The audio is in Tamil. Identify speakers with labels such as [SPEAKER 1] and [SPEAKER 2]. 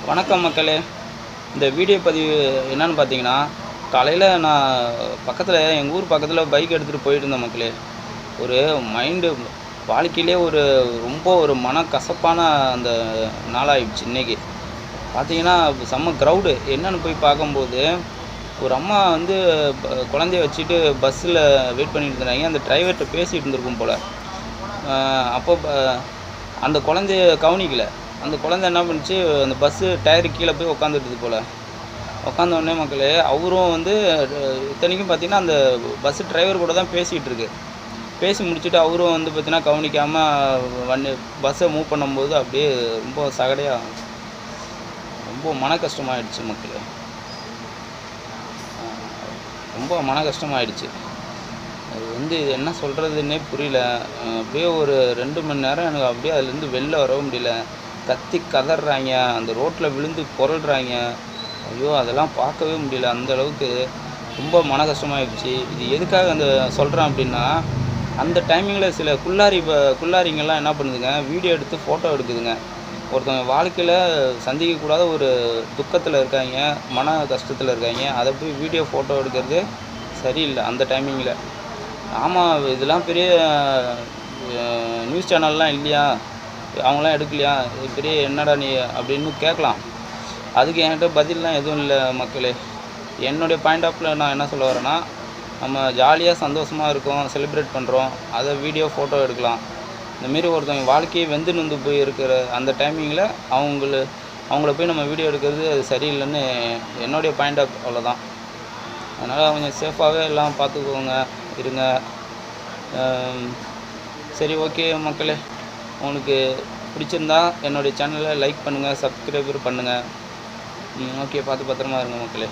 [SPEAKER 1] வணக்கம் மக்களே. இந்த வீடியோ பதிவு என்னன்னு பார்த்தீங்கன்னா, காலையில் நான் பக்கத்தில் எங்கள் ஊர் பக்கத்தில் பைக் எடுத்துகிட்டு போயிட்டு இருந்தேன் மக்களே. ஒரு மைண்டு வாழ்க்கையிலே ரொம்ப ஒரு மனக்கசப்பான அந்த நாளாகிடுச்சு இன்றைக்கி. பார்த்தீங்கன்னா செம்ம க்ரௌடு. என்னென்னு போய் பார்க்கும்போது, ஒரு அம்மா வந்து குழந்தைய வச்சுட்டு பஸ்ஸில் வெயிட் பண்ணிட்டு இருந்தாங்க. அந்த டிரைவர்கிட்ட பேசிகிட்டு இருந்திருக்கும் போல். அப்போ அந்த குழந்தைய கவனிக்கலை. அந்த குழந்தை என்ன பண்ணுச்சு, அந்த பஸ்ஸு டயரு கீழே போய் உட்காந்துட்டுது போல். உட்காந்தோடனே மக்களே, அவரும் வந்து இத்தனைக்கும் பார்த்தீங்கன்னா அந்த பஸ்ஸு டிரைவர் கூட தான் பேசிகிட்டு இருக்கு. பேசி முடிச்சுட்டு அவரும் வந்து பார்த்தீங்கன்னா கவனிக்காமல் பஸ்ஸை மூவ் பண்ணும்போது அப்படியே ரொம்ப சகடையாக ரொம்ப மன கஷ்டமாயிடுச்சு மக்களே. ரொம்ப மன கஷ்டமாயிடுச்சு. அது வந்து என்ன சொல்கிறதுன்னே புரியல. அப்படியே ஒரு 2 மணி நேரம் எனக்கு அப்படியே அதுலேருந்து வெளில வரவும் முடியல. கத்தி கதறாங்க, அந்த ரோட்டில் விழுந்து புரள்றாங்க. ஐயோ, அதெல்லாம் பார்க்கவே முடியல. அந்தளவுக்கு ரொம்ப மன கஷ்டமாயிடுச்சு. இது எதுக்காக சொல்கிறேன் அப்படின்னா, அந்த டைமிங்கில் சில குள்ளாரிங்கெல்லாம் என்ன பண்ணுதுங்க, வீடியோ எடுத்து ஃபோட்டோ எடுக்குதுங்க. ஒருத்தவங்க வாழ்க்கையில் சந்திக்கக்கூடாத ஒரு துக்கத்தில் இருக்காங்க, மன கஷ்டத்தில் இருக்காங்க. அதை போய் வீடியோ ஃபோட்டோ எடுக்கிறது சரியில்லை அந்த டைமிங்கில். ஆமாம், இதெல்லாம் பெரிய நியூஸ் சேனல்லாம் இல்லையா, அவங்களாம் எடுக்கலையா, இது பெரிய என்னடா நீ அப்படின்னு கேட்கலாம். அதுக்கு என்கிட்ட பதில்லாம் எதுவும் இல்லை மக்களே. என்னுடைய பாயிண்ட் ஆஃப் வியூவில் நான் என்ன சொல்ல வரேன்னா, நம்ம ஜாலியாக சந்தோஷமாக இருக்கோம், செலிப்ரேட் பண்ணுறோம், அதை வீடியோ ஃபோட்டோ எடுக்கலாம். இந்தமாரி ஒருத்தவங்க வாழ்க்கையை வெந்து நொந்து போய் இருக்கிற அந்த டைமிங்கில் அவங்கள போய் நம்ம வீடியோ எடுக்கிறது அது சரியில்லைன்னு என்னுடைய பாயிண்ட் ஆஃப் அவ்வளோதான். அதனால் கொஞ்சம் சேஃபாகவே எல்லாம் பார்த்துக்கோங்க, இருங்க. சரி, ஓகே மக்களே. உங்களுக்கு பிடிச்சிருந்தா என்னுடைய சேனலை லைக் பண்ணுங்கள், சப்ஸ்கிரைபர் பண்ணுங்கள். ஓகே, பார்த்து பத்திரமா இருங்க மக்களே.